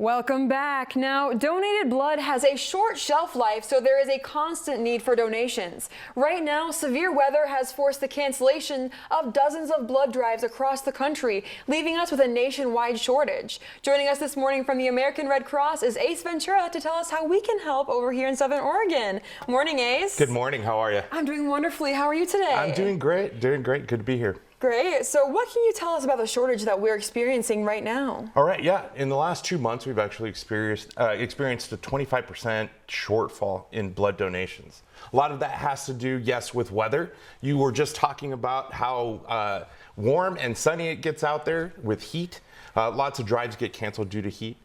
Welcome back. Now, donated blood has a short shelf life, so there is a constant need for donations. Right now, severe weather has forced the cancellation of dozens of blood drives across the country, leaving us with a nationwide shortage. Joining us this morning from the American Red Cross is Ace Ventura to tell us how we can help over here in Southern Oregon. Morning, Ace. Good morning. How are you? I'm doing wonderfully. How are you today? I'm doing great. Doing great. Good to be here. Great. So what can you tell us about the shortage that we're experiencing right now? All right. Yeah. In the last 2 months, we've actually experienced a 25% shortfall in blood donations. A lot of that has to do, yes, with weather. You were just talking about how warm and sunny it gets out there with heat. Lots of drives get canceled due to heat.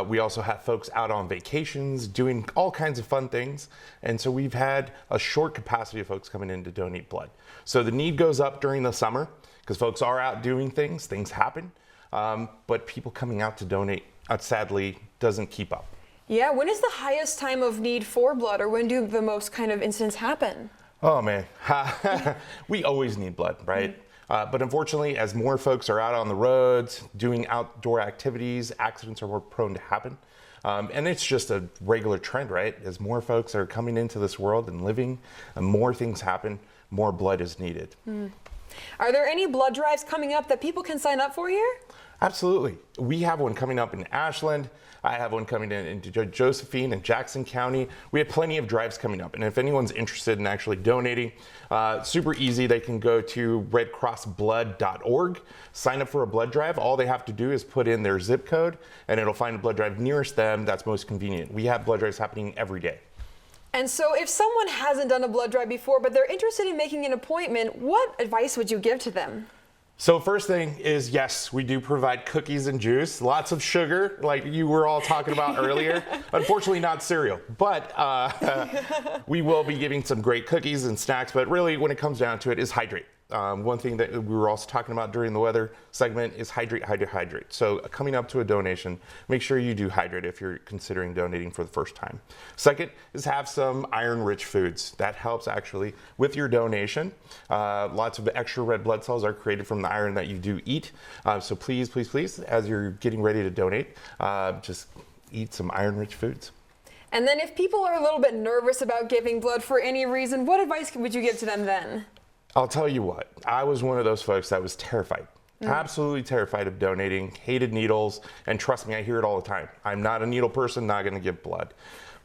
We also have folks out on vacations doing all kinds of fun things. And so we've had a short capacity of folks coming in to donate blood. So the need goes up during the summer because folks are out doing things happen. But people coming out to donate, sadly, doesn't keep up. Yeah, when is the highest time of need for blood, or when do the most kind of incidents happen? Oh man, we always need blood, right? But unfortunately, as more folks are out on the roads, doing outdoor activities, accidents are more prone to happen. And it's just a regular trend, right? As more folks are coming into this world and living, and more things happen, more blood is needed. Are there any blood drives coming up that people can sign up for here? Absolutely. We have one coming up in Ashland. I have one coming into Josephine and Jackson County. We have plenty of drives coming up. And if anyone's interested in actually donating, super easy. They can go to redcrossblood.org, sign up for a blood drive. All they have to do is put in their zip code and it'll find a blood drive nearest them that's most convenient. We have blood drives happening every day. And so if someone hasn't done a blood drive before, but they're interested in making an appointment, what advice would you give to them? So first thing is, yes, we do provide cookies and juice, lots of sugar, like you were all talking about earlier. Unfortunately, not cereal, but we will be giving some great cookies and snacks. But really, when it comes down to it, is hydrate. One thing that we were also talking about during the weather segment is hydrate, hydrate, hydrate. So coming up to a donation, make sure you do hydrate if you're considering donating for the first time. Second is have some iron-rich foods. That helps actually with your donation. Lots of extra red blood cells are created from the iron that you do eat. So please, please, please, as you're getting ready to donate, just eat some iron-rich foods. And then if people are a little bit nervous about giving blood for any reason, what advice would you give to them then? I'll tell you what, I was one of those folks that was terrified, absolutely terrified of donating, hated needles, and trust me, I hear it all the time. I'm not a needle person, not gonna give blood.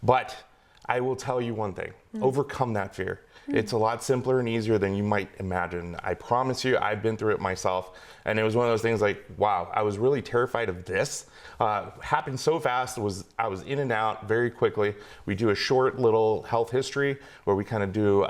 But I will tell you one thing, overcome that fear. It's a lot simpler and easier than you might imagine. I promise you, I've been through it myself, and it was one of those things like, wow, I was really terrified of this. Happened so fast, I was in and out very quickly. We do a short little health history where we kind of do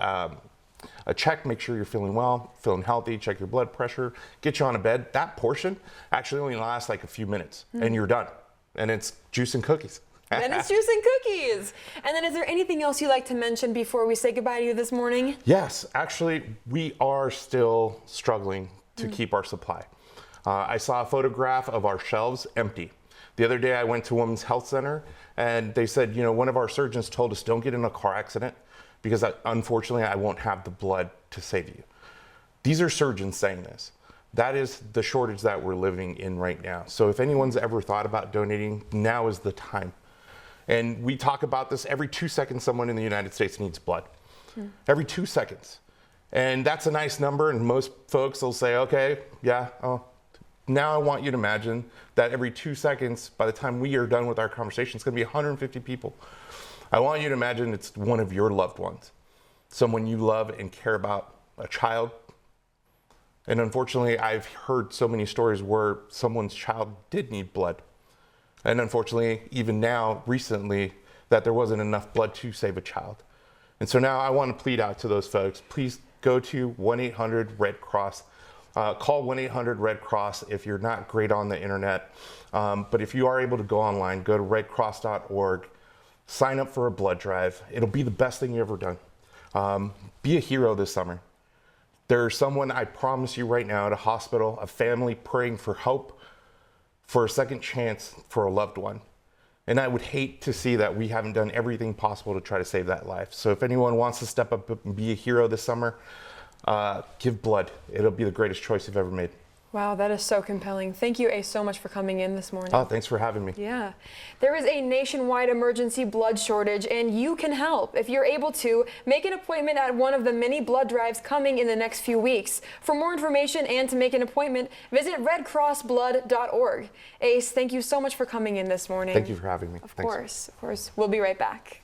a check, make sure you're feeling well, feeling healthy, check your blood pressure, get you on a bed. That portion actually only lasts like a few minutes and you're done. And it's juice and cookies. Then it's juice and cookies. And then is there anything else you'd like to mention before we say goodbye to you this morning? Yes, actually, we are still struggling to keep our supply. I saw a photograph of our shelves empty. The other day I went to Women's Health Center and they said, you know, one of our surgeons told us don't get in a car accident because unfortunately I won't have the blood to save you. These are surgeons saying this. That is the shortage that we're living in right now. So if anyone's ever thought about donating, now is the time. And we talk about this every 2 seconds, someone in the United States needs blood. Every 2 seconds. And that's a nice number, and most folks will say, okay, yeah, now I want you to imagine that every 2 seconds, by the time we are done with our conversation, it's gonna be 150 people. I want you to imagine it's one of your loved ones, someone you love and care about, a child. And unfortunately, I've heard so many stories where someone's child did need blood. And unfortunately, even now, recently, that there wasn't enough blood to save a child. And so now I want to plead out to those folks, please go to 1-800-RED-CROSS. Call 1-800-RED-CROSS if you're not great on the internet. But if you are able to go online, go to redcross.org. Sign up for a blood drive. It'll be the best thing you've ever done. Be a hero this summer. There's someone, I promise you right now, at a hospital, a family praying for hope, for a second chance for a loved one. And I would hate to see that we haven't done everything possible to try to save that life. So if anyone wants to step up and be a hero this summer, give blood. It'll be the greatest choice you've ever made. Wow, that is so compelling. Thank you, Ace, so much for coming in this morning. Oh, thanks for having me. Yeah. There is a nationwide emergency blood shortage, and you can help. If you're able to, make an appointment at one of the many blood drives coming in the next few weeks. For more information and to make an appointment, visit redcrossblood.org. Ace, thank you so much for coming in this morning. Thank you for having me. Of course. We'll be right back.